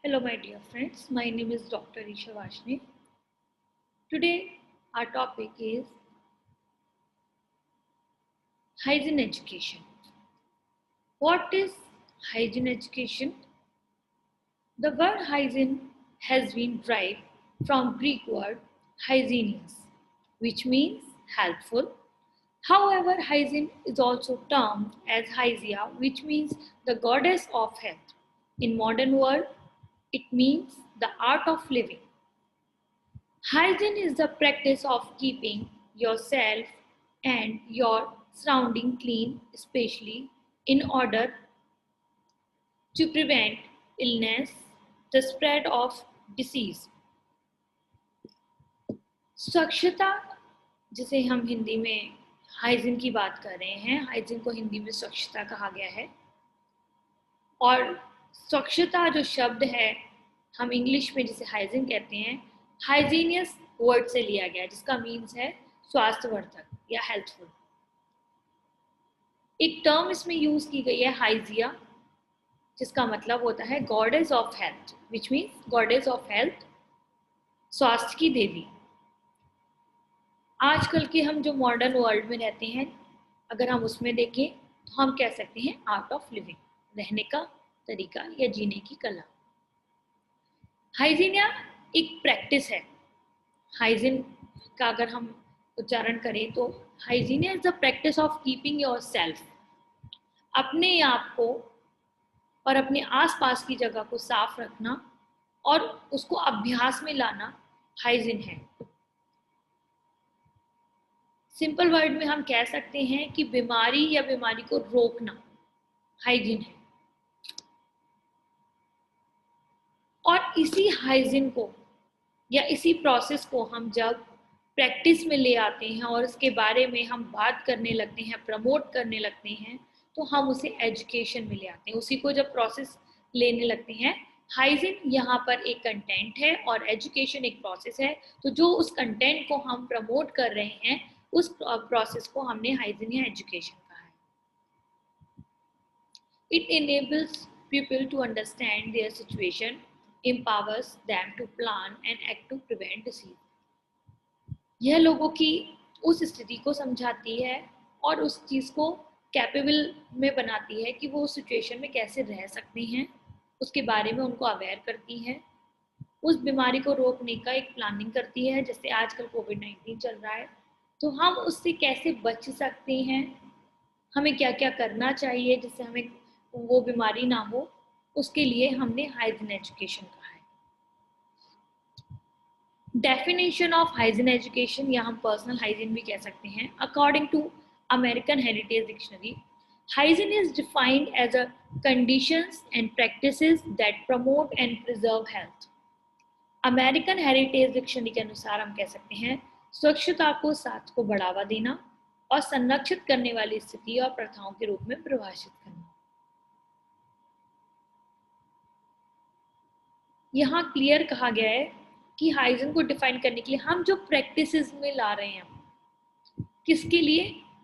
Hello, my dear friends. My name is Dr. Isha Vashni. Today, our topic is hygiene education. What is hygiene education? The word hygiene has been derived from Greek word hygienius, which means healthful. However, hygiene is also termed as Hygeia, which means the goddess of health. In modern world, it means the art of living. Hygiene is the practice of keeping yourself and your surrounding clean, especially in order to prevent illness, the spread of disease. स्वच्छता जिसे हम हिंदी में hygiene की बात कर रहे हैं, hygiene को हिंदी में स्वच्छता कहा गया है। और स्वच्छता जो शब्द है हम इंग्लिश में जिसे हाइजीन कहते हैं, हाइजीनियस वर्ड से लिया गया, जिसका मीन्स है स्वास्थ्यवर्धक या हेल्थफुल। एक टर्म इसमें यूज की गई है हाइजिया, जिसका मतलब होता है goddess of health, which means goddess of health, स्वास्थ्य की देवी। आजकल के हम जो मॉडर्न वर्ल्ड में रहते हैं, अगर हम उसमें देखें तो हम कह सकते हैं आर्ट ऑफ लिविंग, रहने का तरीका या जीने की कला। हाइजीनिया एक प्रैक्टिस है। हाइजीन का अगर हम उच्चारण करें तो हाइजीनिया is the practice of keeping yourself, अपने आप को और अपने आसपास की जगह को साफ रखना और उसको अभ्यास में लाना हाइजीन है। सिंपल वर्ड में हम कह सकते हैं कि बीमारी या बीमारी को रोकना हाइजीन है। और इसी हाइजीन को या इसी प्रोसेस को हम जब प्रैक्टिस में ले आते हैं और इसके बारे में हम बात करने लगते हैं, प्रमोट करने लगते हैं, तो हम उसे एजुकेशन में ले आते हैं। उसी को जब प्रोसेस लेने लगते हैं, हाइजीन यहाँ पर एक कंटेंट है और एजुकेशन एक प्रोसेस है। तो जो उस कंटेंट को हम प्रमोट कर रहे हैं, उस प्रोसेस को हमने हाइजीन या एजुकेशन कहा है। It enables people to understand their situation, empowers them to plan and act to prevent disease. यह लोगों की उस स्थिति को समझाती है और उस चीज़ को कैपेबल में बनाती है कि वो उस सिचुएशन में कैसे रह सकते हैं, उसके बारे में उनको अवेयर करती है, उस बीमारी को रोकने का एक प्लानिंग करती है। जैसे आजकल कोविड-19 चल रहा है, तो हम उससे कैसे बच सकते हैं, हमें क्या क्या करना चाहिए जिससे हमें वो बीमारी ना हो, उसके लिए हमने हाइजीन एजुकेशन कहा है। डेफिनेशन ऑफ हाइजीन एजुकेशन या हम पर्सनल हाइजीन भी कह सकते हैं। According to American heritage dictionary, hygiene is defined as a conditions and practices that promote and preserve health. American heritage dictionary के अनुसार हम कह सकते हैं स्वच्छता को स्वास्थ्य को बढ़ावा देना और संरक्षित करने वाली स्थिति और प्रथाओं के रूप में परिभाषित करना। यहाँ क्लियर कहा गया है कि हाइजीन को डिफाइन करने के लिए हम जो प्रैक्टिसेस में ला रहे हैं, किसके लिए?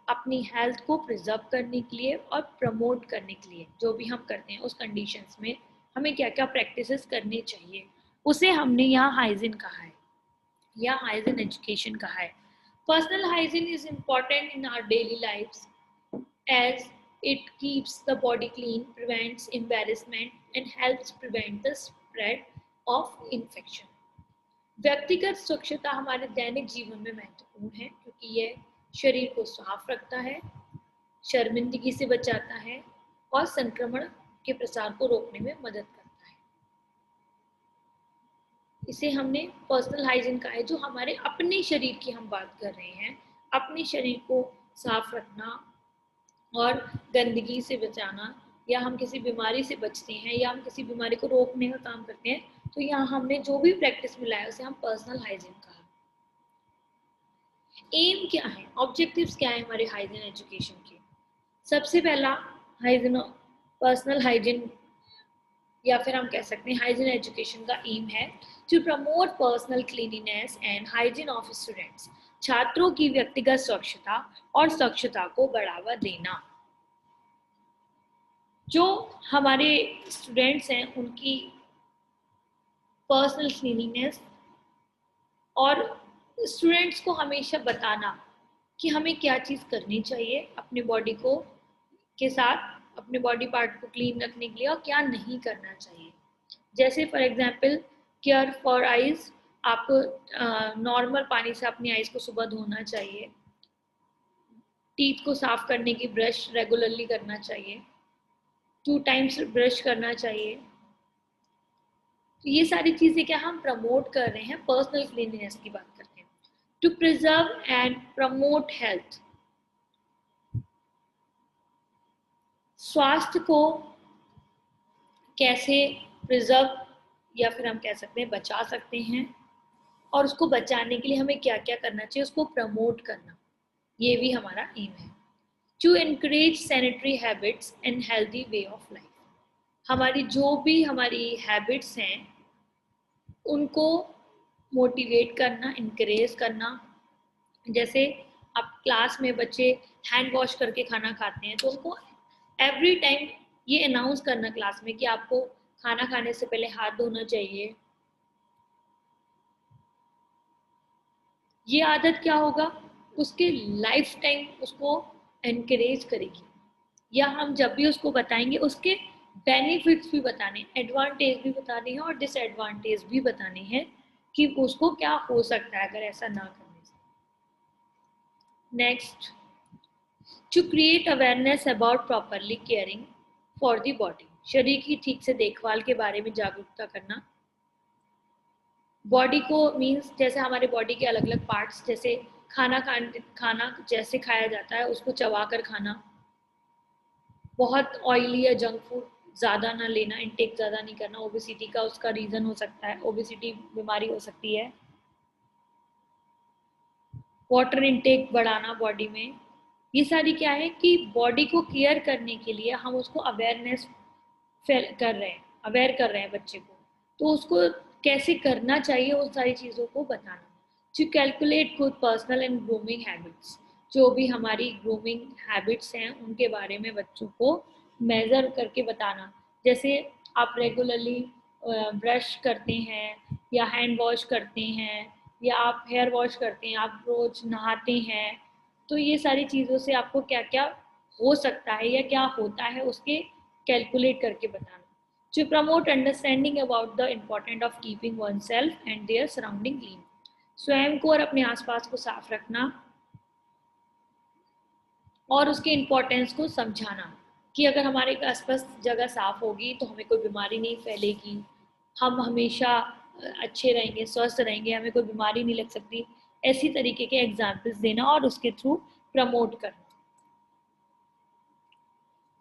अपनी हेल्थ को प्रिजर्व करने के लिए और प्रमोट करने के लिए। जो भी हम करते हैं उस कंडीशंस में हमें क्या क्या प्रैक्टिसेस करनी चाहिए, उसे हमने यहाँ हाइजीन कहा है या हाइजीन एजुकेशन कहा है। Personal hygiene is important in our daily lifes as it keeps the body clean, prevents embarrassment and helps prevent the spread of infection. व्यक्तिगत स्वच्छता हमारे दैनिक जीवन में महत्वपूर्ण है क्योंकि यह शरीर को साफ रखता है, शर्मिंदगी से बचाता है और संक्रमण के प्रसार को रोकने में मदद करता है। इसे हमने पर्सनल हाइजीन कहा है, जो हमारे अपने शरीर की हम बात कर रहे हैं। अपने शरीर को साफ रखना और गंदगी से बचाना, या हम किसी बीमारी से बचते हैं या हम किसी बीमारी को रोकने का काम करते हैं, तो यहाँ हमने जो भी प्रैक्टिस मिला है उसे हम पर्सनल हाइजीन कहा। एम क्या है, ऑब्जेक्टिव्स क्या है हमारे हाइजीन एजुकेशन के? सबसे पहला हाइजीन, पर्सनल हाइजीन या फिर हम कह सकते हैं हाइजीन एजुकेशन का एम है to promote personal cleanliness and hygiene of students, छात्रों की व्यक्तिगत स्वच्छता और स्वच्छता को बढ़ावा देना। जो हमारे स्टूडेंट्स हैं उनकी पर्सनल क्लीनिंगनेस, और स्टूडेंट्स को हमेशा बताना कि हमें क्या चीज़ करनी चाहिए अपने बॉडी को के साथ, अपने बॉडी पार्ट को क्लीन रखने के लिए, और क्या नहीं करना चाहिए। जैसे for example care for eyes, आपको नॉर्मल पानी से अपनी आइज को सुबह धोना चाहिए, टीथ को साफ करने की ब्रश रेगुलरली करना चाहिए, 2 टाइम्स ब्रश करना चाहिए। तो ये सारी चीज़ें क्या हम प्रमोट कर रहे हैं, पर्सनल क्लीनलीनेस की बात करते हैं। To preserve and promote health, स्वास्थ्य को कैसे प्रिजर्व या फिर हम कह सकते हैं बचा सकते हैं, और उसको बचाने के लिए हमें क्या क्या करना चाहिए, उसको प्रमोट करना, ये भी हमारा एम है। To encourage sanitary habits and healthy way of life, हमारी जो भी हमारी हैबिट्स हैं उनको मोटिवेट करना, इनकरेज करना। जैसे आप क्लास में बच्चे हैंड वॉश करके खाना खाते हैं, तो उनको एवरी टाइम ये अनाउंस करना क्लास में कि आपको खाना खाने से पहले हाथ धोना चाहिए। ये आदत क्या होगा, उसके लाइफ टाइम उसको एनकरेज करेगी। या हम जब भी उसको बताएंगे उसके बेनिफिट्स भी बताने, एडवांटेज भी बताने हैं और डिसएडवांटेज भी बताने हैं कि उसको क्या हो सकता है अगर ऐसा ना करने से। Next, to create awareness about properly caring for the body, शरीर की ठीक से देखभाल के बारे में जागरूकता करना। बॉडी को मीन्स जैसे हमारे बॉडी के अलग अलग पार्ट्स, जैसे खाना जैसे खाया जाता है उसको चबा कर खाना, बहुत ऑयली या जंक फूड ज़्यादा ना लेना, इंटेक ज़्यादा नहीं करना, ओबेसिटी का उसका रीज़न हो सकता है, ओबेसिटी बीमारी हो सकती है। वाटर इंटेक बढ़ाना बॉडी में, ये सारी क्या है कि बॉडी को केयर करने के लिए हम उसको अवेयरनेस कर रहे हैं, अवेयर कर रहे हैं बच्चे को, तो उसको कैसे करना चाहिए उन सारी चीज़ों को बताना। To calculate good personal and grooming habits, जो भी हमारी ग्रूमिंग हैबिट्स हैं उनके बारे में बच्चों को मेजर करके बताना। जैसे आप रेगुलरली ब्रश करते हैं या हैंड वॉश करते हैं या आप हेयर वॉश करते हैं, आप रोज नहाते हैं, तो ये सारी चीज़ों से आपको क्या क्या हो सकता है या क्या होता है उसके कैलकुलेट करके बताना। To promote understanding about the important of keeping one self and their surrounding clean, स्वयं को और अपने आसपास को साफ रखना और उसके इम्पोर्टेंस को समझाना कि अगर हमारे आसपास जगह साफ होगी तो हमें कोई बीमारी नहीं फैलेगी, हम हमेशा अच्छे रहेंगे, स्वस्थ रहेंगे, हमें कोई बीमारी नहीं लग सकती। ऐसी तरीके के एग्जाम्पल्स देना और उसके थ्रू प्रमोट करना।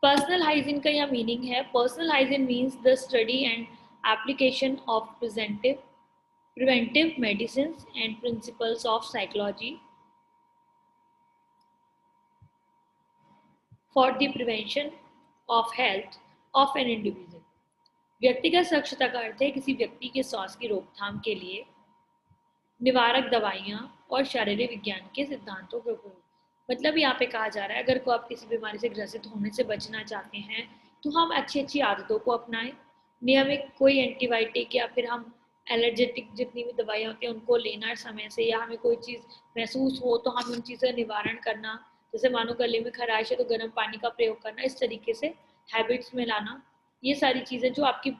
पर्सनल हाइजीन का यह मीनिंग है, personal hygiene means the study and application of preventive medicines and principles of psychology for the prevention of health of an individual। व्यक्तिगत स्वच्छता का अर्थ है किसी व्यक्ति के स्वास्थ्य की रोकथाम के लिए निवारक दवाइयाँ और शारीरिक विज्ञान के सिद्धांतों के उपयोग। मतलब यहाँ पे कहा जा रहा है अगर को आप किसी बीमारी से ग्रसित होने से बचना चाहते हैं तो हम अच्छी अच्छी आदतों को अपनाएं, नियमित कोई एंटीबायोटिक या फिर हम एलर्जेटिक जितनी भी दवाइयाँ होती हैं उनको लेना समय से, या हमें कोई चीज़ महसूस हो तो हम उन चीज़ों का निवारण करना, जैसे मानो गले में खराश है तो गर्म पानी का प्रयोग करना, इस तरीके से हैबिट्स में लाना। ये सारी चीज़ें जो आपकी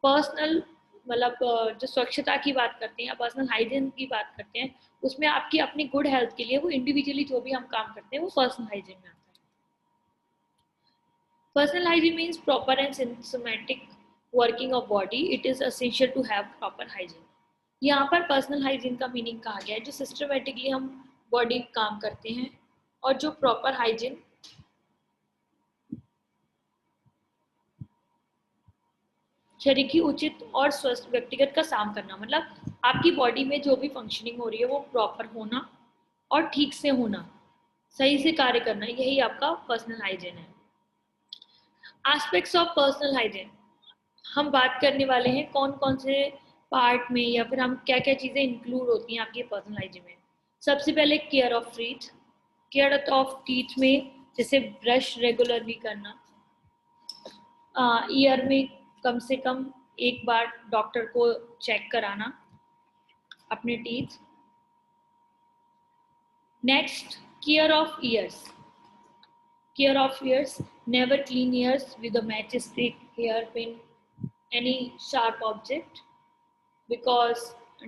पर्सनल मतलब जो स्वच्छता की बात करते हैं या पर्सनल हाइजीन की बात करते हैं उसमें आपकी अपनी गुड हेल्थ के लिए वो इंडिविजुअली जो भी हम काम करते हैं वो पर्सनल हाइजीन में आता है। Personal hygiene means proper and systematic working of body, it is essential to have proper hygiene. यहाँ पर पर्सनल हाइजीन का मीनिंग कहा गया है जो सिस्टमेटिकली हम बॉडी काम करते हैं और जो प्रॉपर हाइजीन शरीर की उचित और स्वस्थ व्यक्तिगत का साम करना, मतलब आपकी बॉडी में जो भी फंक्शनिंग हो रही है वो प्रॉपर होना और ठीक से होना, सही से कार्य करना, यही आपका पर्सनल हाइजीन है। एस्पेक्ट्स ऑफ पर्सनल हाइजीन, हम बात करने वाले हैं कौन कौन से पार्ट में या फिर हम क्या क्या चीज़ें इंक्लूड होती हैं आपकी पर्सनल हाइजीन में। सबसे पहले care of teeth, care of teeth में जैसे ब्रश रेगुलरली करना, ईयर में कम से कम एक बार डॉक्टर को चेक कराना अपने teeth. Next, care of ears. Care of ears, never clean ears with a matchstick, hair pin, any sharp object because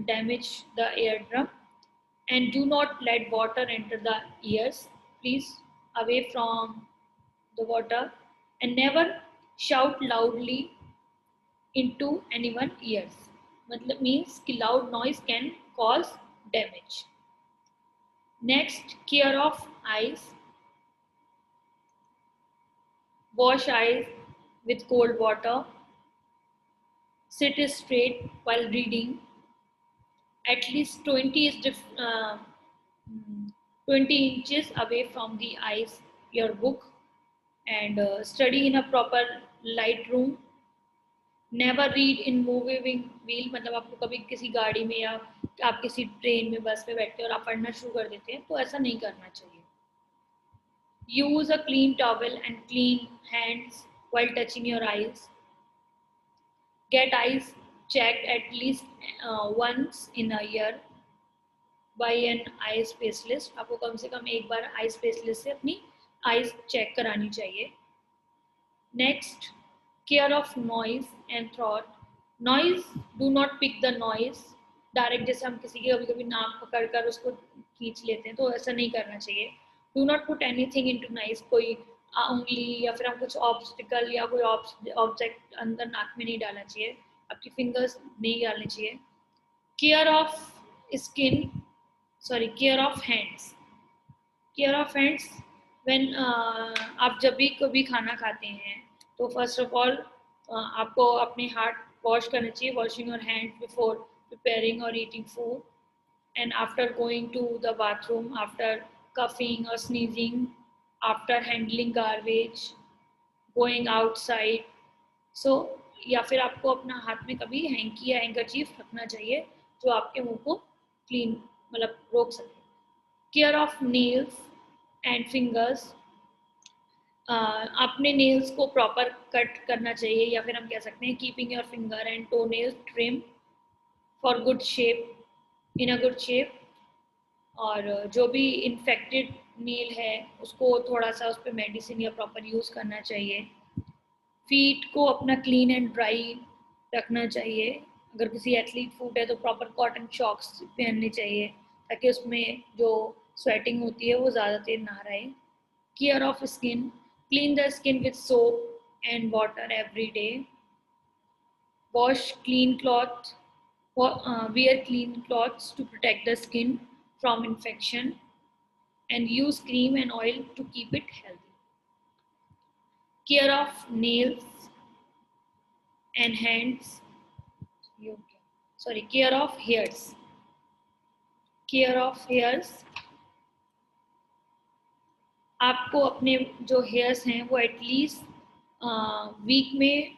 damage the eardrum, and do not let water enter the ears. Please away from the water, and never shout loudly into anyone's ears. मतलब means कि loud noise can cause damage. Next, care of eyes. Wash eyes with cold water. Sit straight while reading. At least 20 inches away from the eyes your book, and study in a proper light room. Never read in moving wheel, मतलब आपको कभी किसी गाड़ी में या आप किसी train में बस में बैठते हैं और आप पढ़ना शुरू कर देते हैं, तो ऐसा नहीं करना चाहिए. Use a clean towel and clean hands while touching your eyes. Get eyes checked at least once in a year by an eye specialist. आपको कम से कम एक बार आई स्पेशलिस्ट से अपनी आईज चेक करानी चाहिए. Next, care of nose and थॉट. Nose, do not pick the nose direct. जैसे हम किसी की कभी कभी नाक पकड़ कर उसको खींच लेते हैं, तो ऐसा नहीं करना चाहिए. Do not put anything into noise. कोई उंगली या फिर हम कुछ ऑब्स्टिकल या कोई ऑब्जेक्ट अंदर नाक में नहीं डालना चाहिए. आपकी फिंगर्स नहीं डालने चाहिए. Care of skin, sorry, care of hands. Care of hands, when आप जब भी कभी खाना खाते हैं तो फर्स्ट ऑफ ऑल आपको अपने हाथ वॉश करना चाहिए. Washing your hands before preparing और eating food, and after going to the bathroom, after coughing और sneezing, after handling garbage, going outside. So या फिर आपको अपना हाथ में कभी हैंकी या हैंकरचीफ रखना चाहिए जो आपके मुंह को क्लीन मतलब रोक सके. Care of nails and fingers. अपने नेल्स को प्रॉपर कट करना चाहिए, या फिर हम कह सकते हैं keeping your finger and to nails trim for good shape, in a good shape. और जो भी इन्फेक्टेड नेल है उसको थोड़ा सा उस पर मेडिसिन या प्रॉपर यूज़ करना चाहिए. फीट को अपना क्लीन एंड ड्राई रखना चाहिए. अगर किसी एथलीट फूट है तो प्रॉपर कॉटन शॉक्स पहनने चाहिए ताकि उसमें जो स्वेटिंग होती है वो ज़्यादा देर ना रहे. Care of skin. Clean the skin with soap and water every day. Wash clean cloth. Wear clean clothes to protect the skin from infection, and use cream and oil to keep it healthy. Care of nails and hands. Sorry, care of hairs. Care of hairs. आपको अपने जो hairs हैं वो at least week में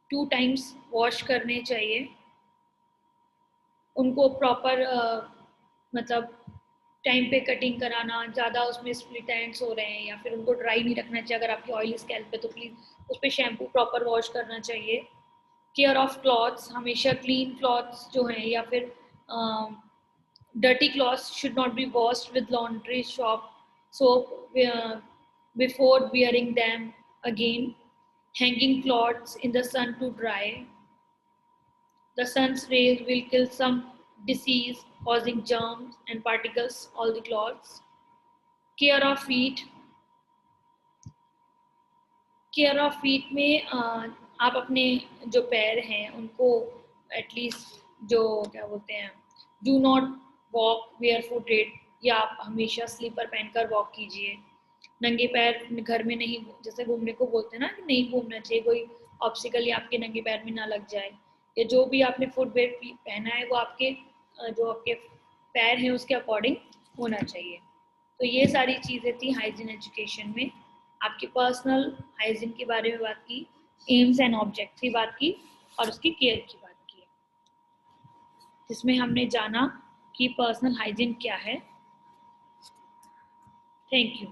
2 times wash करने चाहिए. उनको proper मतलब टाइम पे कटिंग कराना, ज़्यादा उसमें स्प्लिट एंड्स हो रहे हैं या फिर उनको ड्राई नहीं रखना चाहिए. अगर आपकी ऑयली स्कैल्प है तो प्लीज़ उस पर शैम्पू प्रॉपर वॉश करना चाहिए. Care of clothes. हमेशा क्लीन क्लॉथ्स जो हैं या फिर dirty clothes should not be washed with laundry soap before wearing them again. Hanging clothes in the sun to dry. The sun's rays will kill some disease causing germs and particles all the clothes. Care of feet. Care of feet में आप अपने जो पैर हैं उनको at least जो क्या बोलते हैं, do not walk where footed, या आप हमेशा स्लीपर पहनकर वॉक कीजिए. नंगे पैर घर में नहीं, जैसे घूमने को बोलते हैं ना कि नहीं घूमना चाहिए, कोई ऑब्स्टिकल या आपके नंगे पैर में ना लग जाए. या जो भी आपने फुटवेयर पहना है वो आपके जो आपके पैर हैं उसके अकॉर्डिंग होना चाहिए. तो ये सारी चीज़ें थी हाइजीन एजुकेशन में. आपकी पर्सनल हाइजीन के बारे में बात की, एम्स एंड ऑब्जेक्ट की बात की, और उसकी केयर की बात की, जिसमें हमने जाना कि पर्सनल हाइजीन क्या है. Thank you.